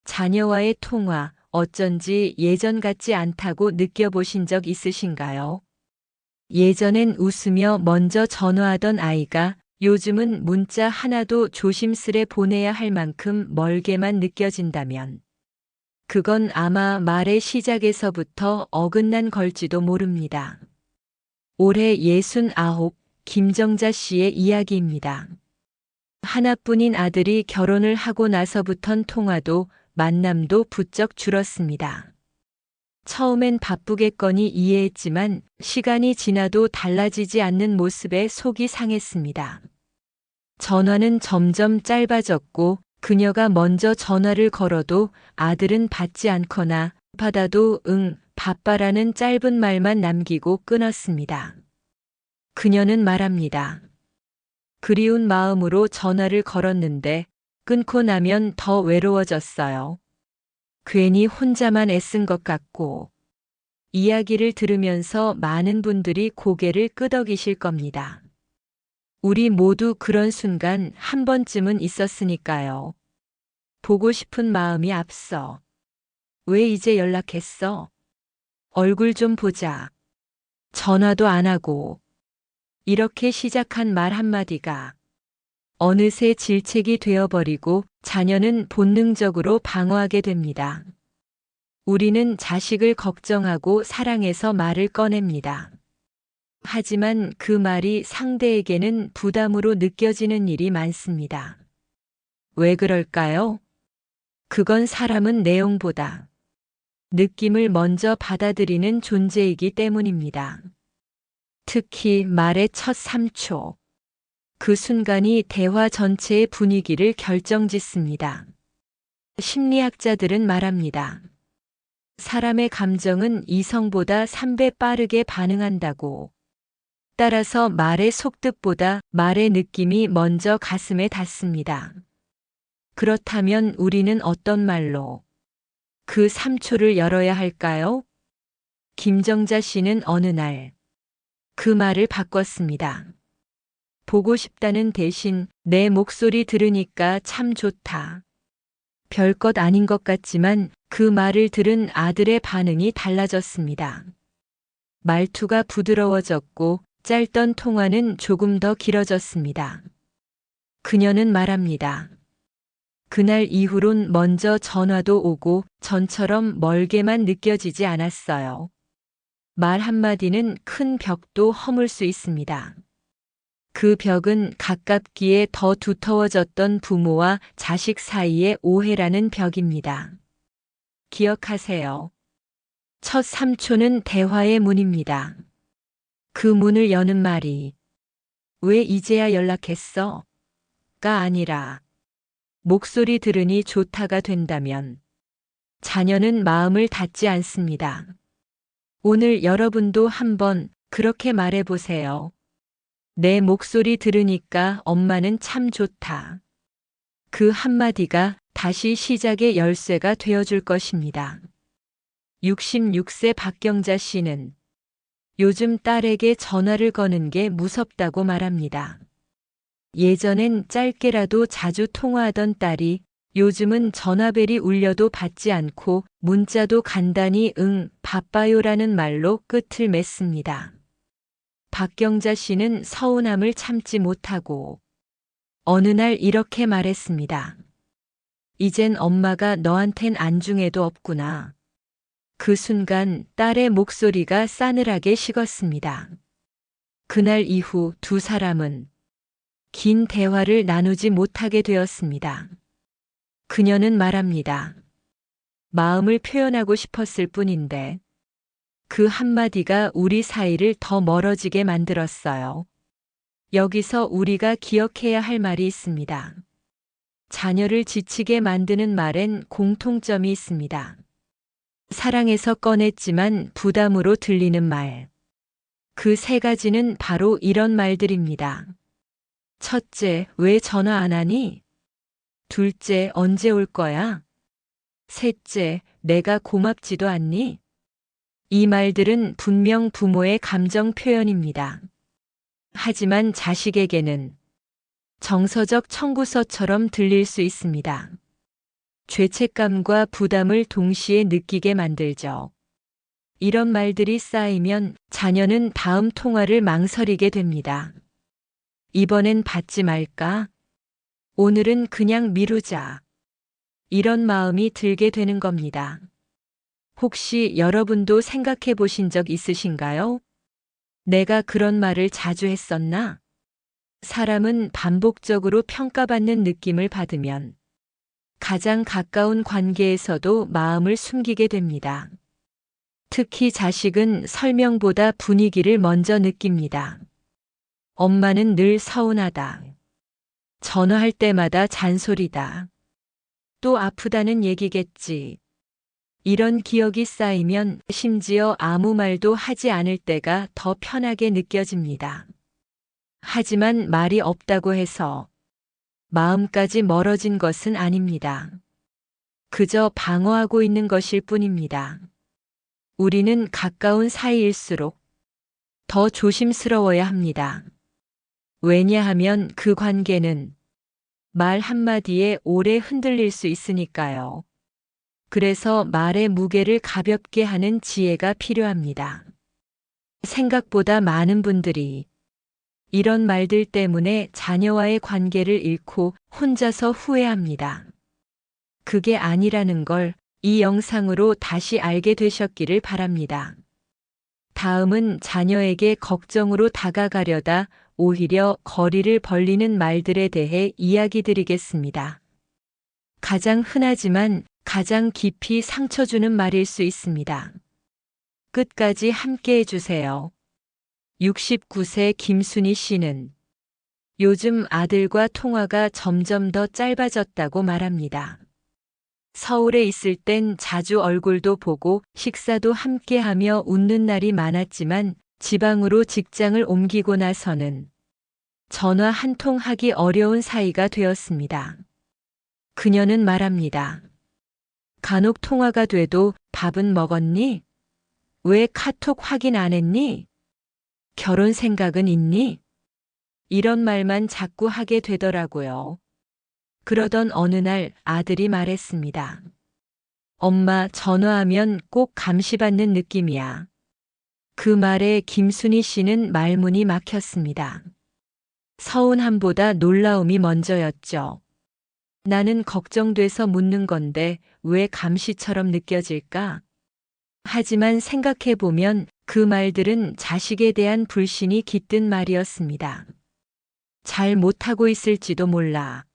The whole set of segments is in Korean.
자녀와의 통화, 어쩐지 예전 같지 않다고 느껴보신 적 있으신가요? 예전엔 웃으며 먼저 전화하던 아이가 요즘은 문자 하나도 조심스레 보내야 할 만큼 멀게만 느껴진다면 그건 아마 말의 시작에서부터 어긋난 걸지도 모릅니다. 올해 69, 김정자 씨의 이야기입니다. 하나뿐인 아들이 결혼을 하고 나서부턴 통화도 만남도 부쩍 줄었습니다. 처음엔 바쁘겠거니 이해했지만 시간이 지나도 달라지지 않는 모습에 속이 상했습니다. 전화는 점점 짧아졌고 그녀가 먼저 전화를 걸어도 아들은 받지 않거나 받아도 응, 바빠라는 짧은 말만 남기고 끊었습니다. 그녀는 말합니다. 그리운 마음으로 전화를 걸었는데 끊고 나면 더 외로워졌어요. 괜히 혼자만 애쓴 것 같고. 이야기를 들으면서 많은 분들이 고개를 끄덕이실 겁니다. 우리 모두 그런 순간 한 번쯤은 있었으니까요. 보고 싶은 마음이 앞서. 왜 이제 연락했어? 얼굴 좀 보자. 전화도 안 하고. 이렇게 시작한 말 한마디가 어느새 질책이 되어버리고 자녀는 본능적으로 방어하게 됩니다. 우리는 자식을 걱정하고 사랑해서 말을 꺼냅니다. 하지만 그 말이 상대에게는 부담으로 느껴지는 일이 많습니다. 왜 그럴까요? 그건 사람은 내용보다 느낌을 먼저 받아들이는 존재이기 때문입니다. 특히 말의 첫 3초. 그 순간이 대화 전체의 분위기를 결정짓습니다. 심리학자들은 말합니다. 사람의 감정은 이성보다 3배 빠르게 반응한다고. 따라서 말의 속뜻보다 말의 느낌이 먼저 가슴에 닿습니다. 그렇다면 우리는 어떤 말로 그 3초를 열어야 할까요? 김정자 씨는 어느 날 그 말을 바꿨습니다. 보고 싶다는 대신 내 목소리 들으니까 참 좋다. 별것 아닌 것 같지만 그 말을 들은 아들의 반응이 달라졌습니다. 말투가 부드러워졌고 짧던 통화는 조금 더 길어졌습니다. 그녀는 말합니다. 그날 이후론 먼저 전화도 오고 전처럼 멀게만 느껴지지 않았어요. 말 한마디는 큰 벽도 허물 수 있습니다. 그 벽은 가깝기에 더 두터워졌던 부모와 자식 사이의 오해라는 벽입니다. 기억하세요. 첫 3초는 대화의 문입니다. 그 문을 여는 말이 왜 이제야 연락했어? 가 아니라 목소리 들으니 좋다가 된다면 자녀는 마음을 닫지 않습니다. 오늘 여러분도 한번 그렇게 말해보세요. 내 목소리 들으니까 엄마는 참 좋다. 그 한마디가 다시 시작의 열쇠가 되어줄 것입니다. 66세 박경자 씨는 요즘 딸에게 전화를 거는 게 무섭다고 말합니다. 예전엔 짧게라도 자주 통화하던 딸이 요즘은 전화벨이 울려도 받지 않고 문자도 간단히 응, 바빠요라는 말로 끝을 맺습니다. 박경자 씨는 서운함을 참지 못하고 어느 날 이렇게 말했습니다. 이젠 엄마가 너한텐 안중에도 없구나. 그 순간 딸의 목소리가 싸늘하게 식었습니다. 그날 이후 두 사람은 긴 대화를 나누지 못하게 되었습니다. 그녀는 말합니다. 마음을 표현하고 싶었을 뿐인데 그 한마디가 우리 사이를 더 멀어지게 만들었어요. 여기서 우리가 기억해야 할 말이 있습니다. 자녀를 지치게 만드는 말엔 공통점이 있습니다. 사랑해서 꺼냈지만 부담으로 들리는 말. 그 세 가지는 바로 이런 말들입니다. 첫째, 왜 전화 안 하니? 둘째, 언제 올 거야? 셋째, 내가 고맙지도 않니? 이 말들은 분명 부모의 감정 표현입니다. 하지만 자식에게는 정서적 청구서처럼 들릴 수 있습니다. 죄책감과 부담을 동시에 느끼게 만들죠. 이런 말들이 쌓이면 자녀는 다음 통화를 망설이게 됩니다. 이번엔 받지 말까? 오늘은 그냥 미루자. 이런 마음이 들게 되는 겁니다. 혹시 여러분도 생각해 보신 적 있으신가요? 내가 그런 말을 자주 했었나? 사람은 반복적으로 평가받는 느낌을 받으면 가장 가까운 관계에서도 마음을 숨기게 됩니다. 특히 자식은 설명보다 분위기를 먼저 느낍니다. 엄마는 늘 서운하다. 전화할 때마다 잔소리다. 또 아프다는 얘기겠지. 이런 기억이 쌓이면 심지어 아무 말도 하지 않을 때가 더 편하게 느껴집니다. 하지만 말이 없다고 해서 마음까지 멀어진 것은 아닙니다. 그저 방어하고 있는 것일 뿐입니다. 우리는 가까운 사이일수록 더 조심스러워야 합니다. 왜냐하면 그 관계는 말 한마디에 오래 흔들릴 수 있으니까요. 그래서 말의 무게를 가볍게 하는 지혜가 필요합니다. 생각보다 많은 분들이 이런 말들 때문에 자녀와의 관계를 잃고 혼자서 후회합니다. 그게 아니라는 걸 이 영상으로 다시 알게 되셨기를 바랍니다. 다음은 자녀에게 걱정으로 다가가려다 오히려 거리를 벌리는 말들에 대해 이야기 드리겠습니다. 가장 흔하지만 가장 깊이 상처 주는 말일 수 있습니다. 끝까지 함께 해주세요. 69세 김순희 씨는 요즘 아들과 통화가 점점 더 짧아졌다고 말합니다. 서울에 있을 땐 자주 얼굴도 보고 식사도 함께 하며 웃는 날이 많았지만 지방으로 직장을 옮기고 나서는 전화 한 통 하기 어려운 사이가 되었습니다. 그녀는 말합니다. 간혹 통화가 돼도 밥은 먹었니? 왜 카톡 확인 안 했니? 결혼 생각은 있니? 이런 말만 자꾸 하게 되더라고요. 그러던 어느 날 아들이 말했습니다. 엄마, 전화하면 꼭 감시받는 느낌이야. 그 말에 김순희 씨는 말문이 막혔습니다. 서운함보다 놀라움이 먼저였죠. 나는 걱정돼서 묻는 건데 왜 감시처럼 느껴질까? 하지만 생각해보면 그 말들은 자식에 대한 불신이 깃든 말이었습니다. 잘 못하고 있을지도 몰라.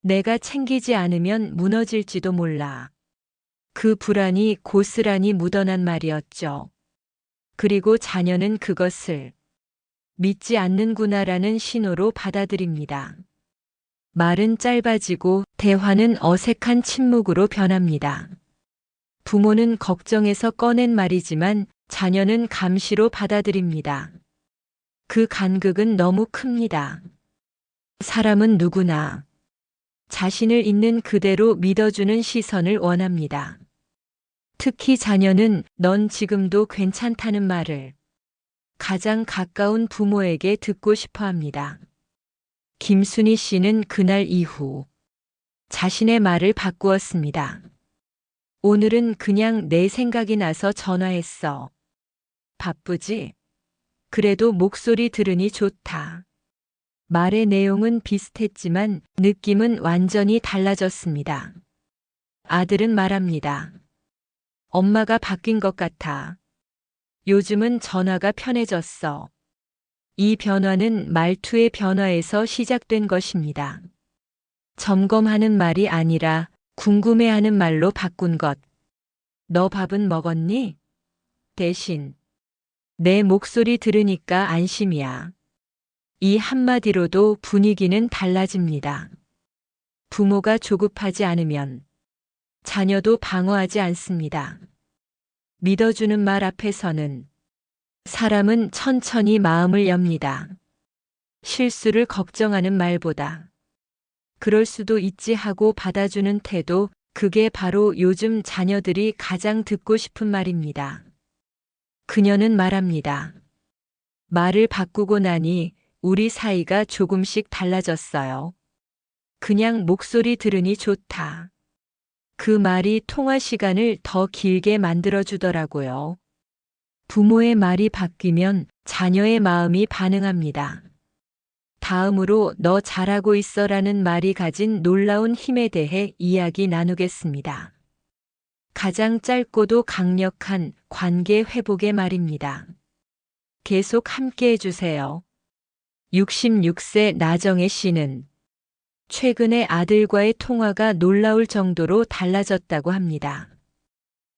내가 챙기지 않으면 무너질지도 몰라. 그 불안이 고스란히 묻어난 말이었죠. 그리고 자녀는 그것을 믿지 않는구나라는 신호로 받아들입니다. 말은 짧아지고 대화는 어색한 침묵으로 변합니다. 부모는 걱정해서 꺼낸 말이지만 자녀는 감시로 받아들입니다. 그 간극은 너무 큽니다. 사람은 누구나 자신을 있는 그대로 믿어주는 시선을 원합니다. 특히 자녀는 넌 지금도 괜찮다는 말을 가장 가까운 부모에게 듣고 싶어 합니다. 김순희 씨는 그날 이후 자신의 말을 바꾸었습니다. 오늘은 그냥 내 생각이 나서 전화했어. 바쁘지? 그래도 목소리 들으니 좋다. 말의 내용은 비슷했지만 느낌은 완전히 달라졌습니다. 아들은 말합니다. 엄마가 바뀐 것 같아. 요즘은 전화가 편해졌어. 이 변화는 말투의 변화에서 시작된 것입니다. 점검하는 말이 아니라 궁금해하는 말로 바꾼 것. 너 밥은 먹었니? 대신 내 목소리 들으니까 안심이야. 이 한마디로도 분위기는 달라집니다. 부모가 조급하지 않으면 자녀도 방어하지 않습니다. 믿어주는 말 앞에서는 사람은 천천히 마음을 엽니다. 실수를 걱정하는 말보다 그럴 수도 있지 하고 받아주는 태도, 그게 바로 요즘 자녀들이 가장 듣고 싶은 말입니다. 그녀는 말합니다. 말을 바꾸고 나니 우리 사이가 조금씩 달라졌어요. 그냥 목소리 들으니 좋다. 그 말이 통화 시간을 더 길게 만들어주더라고요. 부모의 말이 바뀌면 자녀의 마음이 반응합니다. 다음으로 너 잘하고 있어라는 말이 가진 놀라운 힘에 대해 이야기 나누겠습니다. 가장 짧고도 강력한 관계 회복의 말입니다. 계속 함께 해주세요. 66세 나정혜 씨는 최근에 아들과의 통화가 놀라울 정도로 달라졌다고 합니다.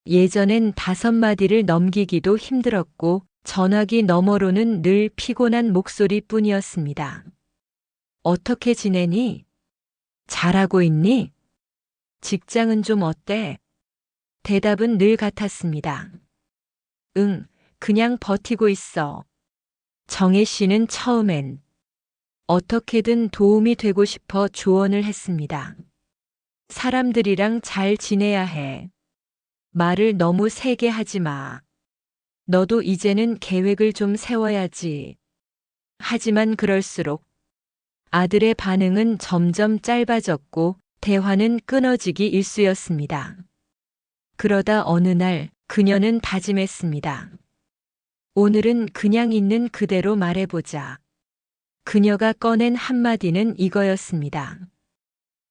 예전엔 5마디를 넘기기도 힘들었고 전화기 너머로는 늘 피곤한 목소리뿐이었습니다. 어떻게 지내니? 잘하고 있니? 직장은 좀 어때? 대답은 늘 같았습니다. 응, 그냥 버티고 있어. 정혜 씨는 처음엔 어떻게든 도움이 되고 싶어 조언을 했습니다. 사람들이랑 잘 지내야 해. 말을 너무 세게 하지 마. 너도 이제는 계획을 좀 세워야지. 하지만 그럴수록 아들의 반응은 점점 짧아졌고 대화는 끊어지기 일쑤였습니다. 그러다 어느 날 그녀는 다짐했습니다. 오늘은 그냥 있는 그대로 말해보자. 그녀가 꺼낸 한마디는 이거였습니다.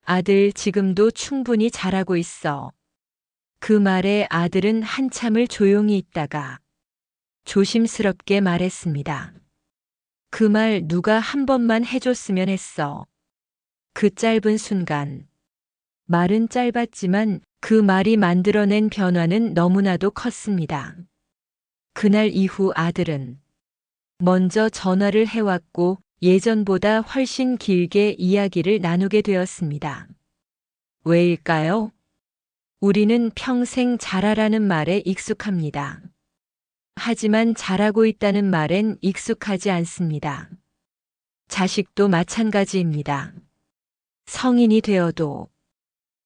아들, 지금도 충분히 잘하고 있어. 그 말에 아들은 한참을 조용히 있다가 조심스럽게 말했습니다. 그 말 누가 한 번만 해줬으면 했어. 그 짧은 순간. 말은 짧았지만 그 말이 만들어낸 변화는 너무나도 컸습니다. 그날 이후 아들은 먼저 전화를 해왔고 예전보다 훨씬 길게 이야기를 나누게 되었습니다. 왜일까요? 우리는 평생 잘하라는 말에 익숙합니다. 하지만 잘하고 있다는 말엔 익숙하지 않습니다. 자식도 마찬가지입니다. 성인이 되어도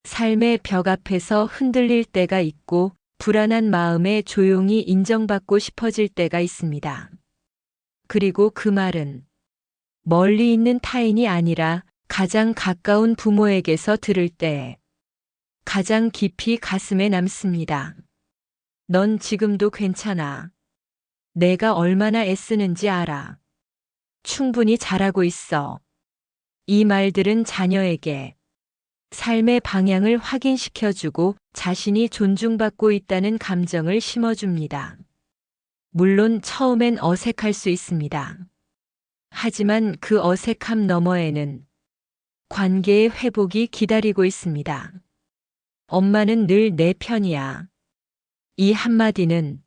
삶의 벽 앞에서 흔들릴 때가 있고 불안한 마음에 조용히 인정받고 싶어질 때가 있습니다. 그리고 그 말은 멀리 있는 타인이 아니라 가장 가까운 부모에게서 들을 때 가장 깊이 가슴에 남습니다. 넌 지금도 괜찮아. 내가 얼마나 애쓰는지 알아. 충분히 잘하고 있어. 이 말들은 자녀에게 삶의 방향을 확인시켜주고 자신이 존중받고 있다는 감정을 심어줍니다. 물론 처음엔 어색할 수 있습니다. 하지만 그 어색함 너머에는 관계의 회복이 기다리고 있습니다. 엄마는 늘 내 편이야. 이 한마디는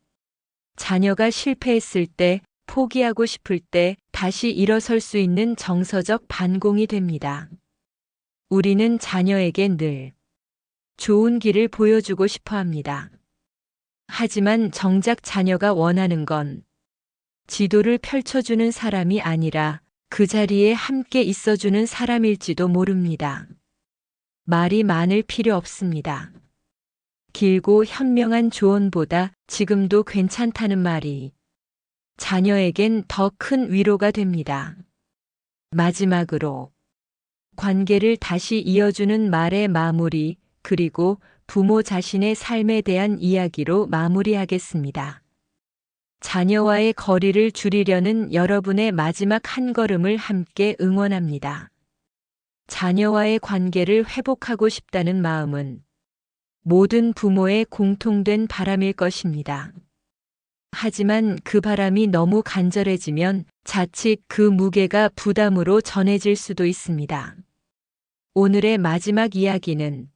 자녀가 실패했을 때, 포기하고 싶을 때 다시 일어설 수 있는 정서적 반공이 됩니다. 우리는 자녀에게 늘 좋은 길을 보여주고 싶어 합니다. 하지만 정작 자녀가 원하는 건 지도를 펼쳐주는 사람이 아니라 그 자리에 함께 있어주는 사람일지도 모릅니다. 말이 많을 필요 없습니다. 길고 현명한 조언보다 지금도 괜찮다는 말이 자녀에겐 더 큰 위로가 됩니다. 마지막으로 관계를 다시 이어주는 말의 마무리, 그리고 부모 자신의 삶에 대한 이야기로 마무리하겠습니다. 자녀와의 거리를 줄이려는 여러분의 마지막 한 걸음을 함께 응원합니다. 자녀와의 관계를 회복하고 싶다는 마음은 모든 부모의 공통된 바람일 것입니다. 하지만 그 바람이 너무 간절해지면 자칫 그 무게가 부담으로 전해질 수도 있습니다. 오늘의 마지막 이야기는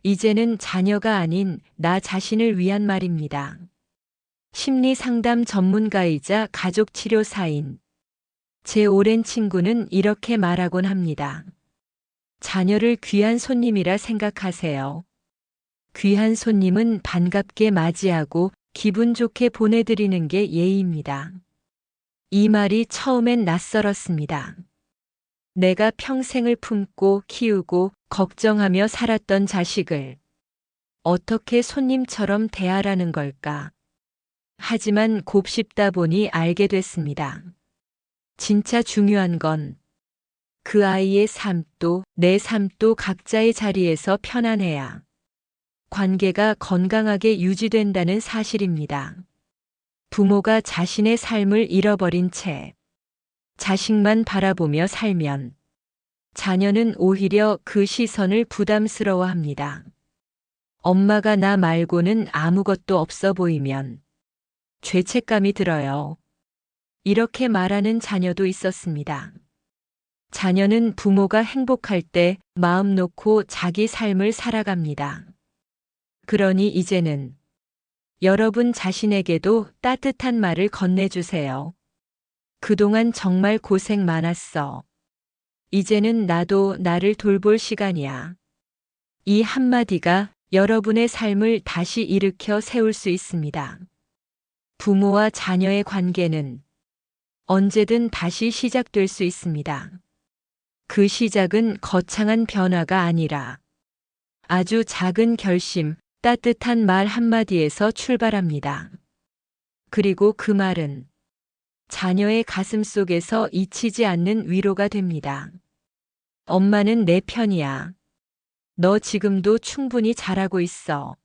이제는 자녀가 아닌 나 자신을 위한 말입니다. 심리 상담 전문가이자 가족 치료사인 제 오랜 친구는 이렇게 말하곤 합니다. 자녀를 귀한 손님이라 생각하세요. 귀한 손님은 반갑게 맞이하고 기분 좋게 보내드리는 게 예의입니다. 이 말이 처음엔 낯설었습니다. 내가 평생을 품고 키우고 걱정하며 살았던 자식을 어떻게 손님처럼 대하라는 걸까? 하지만 곱씹다 보니 알게 됐습니다. 진짜 중요한 건 그 아이의 삶도 내 삶도 각자의 자리에서 편안해야 관계가 건강하게 유지된다는 사실입니다. 부모가 자신의 삶을 잃어버린 채 자식만 바라보며 살면 자녀는 오히려 그 시선을 부담스러워합니다. 엄마가 나 말고는 아무것도 없어 보이면 죄책감이 들어요. 이렇게 말하는 자녀도 있었습니다. 자녀는 부모가 행복할 때 마음 놓고 자기 삶을 살아갑니다. 그러니 이제는 여러분 자신에게도 따뜻한 말을 건네주세요. 그동안 정말 고생 많았어. 이제는 나도 나를 돌볼 시간이야. 이 한마디가 여러분의 삶을 다시 일으켜 세울 수 있습니다. 부모와 자녀의 관계는 언제든 다시 시작될 수 있습니다. 그 시작은 거창한 변화가 아니라 아주 작은 결심, 따뜻한 말 한마디에서 출발합니다. 그리고 그 말은 자녀의 가슴 속에서 잊히지 않는 위로가 됩니다. 엄마는 내 편이야. 너 지금도 충분히 잘하고 있어.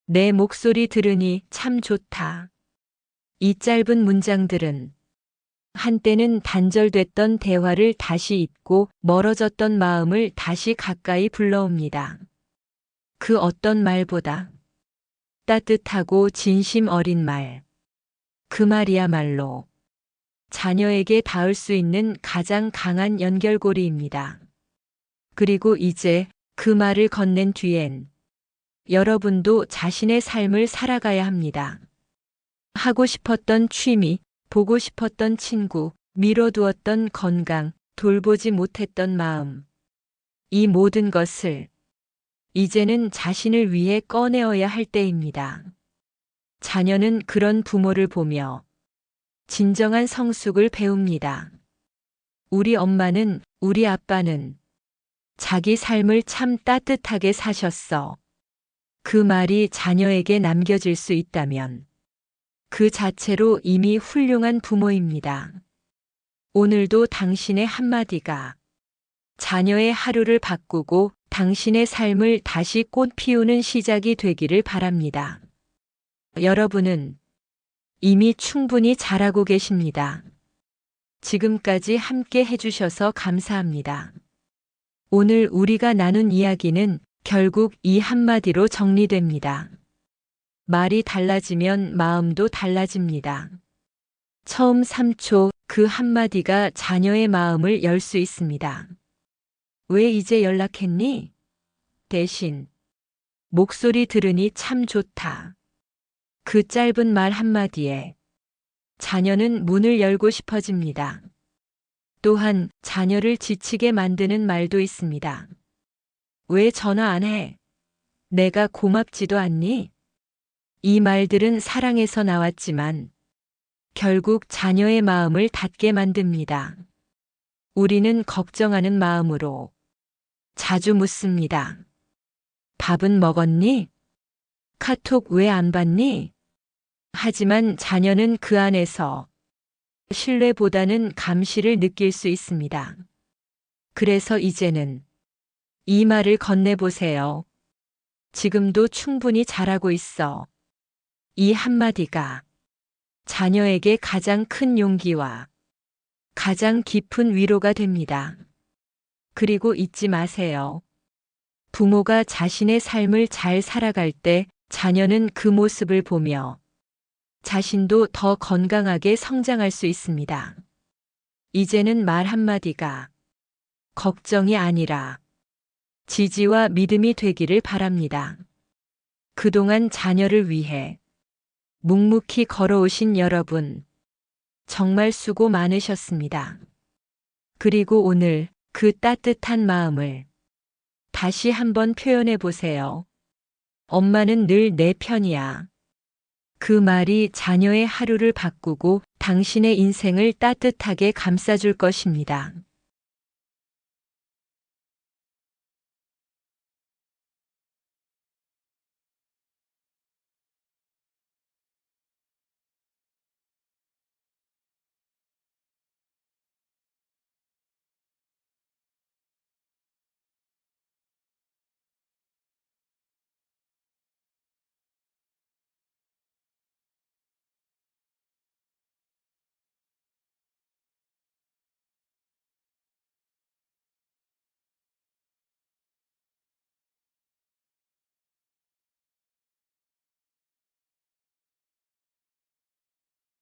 내 목소리 들으니 참 좋다. 이 짧은 문장들은 한때는 단절됐던 대화를 다시 잇고 멀어졌던 마음을 다시 가까이 불러옵니다. 그 어떤 말보다 따뜻하고 진심 어린 말. 그 말이야말로 자녀에게 닿을 수 있는 가장 강한 연결고리입니다. 그리고 이제 그 말을 건넨 뒤엔 여러분도 자신의 삶을 살아가야 합니다. 하고 싶었던 취미, 보고 싶었던 친구, 미뤄두었던 건강, 돌보지 못했던 마음. 이 모든 것을 이제는 자신을 위해 꺼내어야 할 때입니다. 자녀는 그런 부모를 보며 진정한 성숙을 배웁니다. 우리 엄마는, 우리 아빠는 자기 삶을 참 따뜻하게 사셨어. 그 말이 자녀에게 남겨질 수 있다면 그 자체로 이미 훌륭한 부모입니다. 오늘도 당신의 한마디가 자녀의 하루를 바꾸고 당신의 삶을 다시 꽃 피우는 시작이 되기를 바랍니다. 여러분은 이미 충분히 잘하고 계십니다. 지금까지 함께 해주셔서 감사합니다. 오늘 우리가 나눈 이야기는 결국 이 한마디로 정리됩니다. 말이 달라지면 마음도 달라집니다. 처음 3초 그 한마디가 자녀의 마음을 열 수 있습니다. 왜 이제 연락했니? 대신 목소리 들으니 참 좋다. 그 짧은 말 한마디에 자녀는 문을 열고 싶어집니다. 또한 자녀를 지치게 만드는 말도 있습니다. 왜 전화 안 해? 내가 고맙지도 않니? 이 말들은 사랑에서 나왔지만 결국 자녀의 마음을 닫게 만듭니다. 우리는 걱정하는 마음으로 자주 묻습니다. 밥은 먹었니? 카톡 왜 안 받니? 하지만 자녀는 그 안에서 신뢰보다는 감시를 느낄 수 있습니다. 그래서 이제는 이 말을 건네보세요. 지금도 충분히 잘하고 있어. 이 한마디가 자녀에게 가장 큰 용기와 가장 깊은 위로가 됩니다. 그리고 잊지 마세요. 부모가 자신의 삶을 잘 살아갈 때 자녀는 그 모습을 보며 자신도 더 건강하게 성장할 수 있습니다. 이제는 말 한마디가 걱정이 아니라 지지와 믿음이 되기를 바랍니다. 그동안 자녀를 위해 묵묵히 걸어오신 여러분, 정말 수고 많으셨습니다. 그리고 오늘 그 따뜻한 마음을 다시 한번 표현해 보세요. 엄마는 늘 내 편이야. 그 말이 자녀의 하루를 바꾸고 당신의 인생을 따뜻하게 감싸줄 것입니다.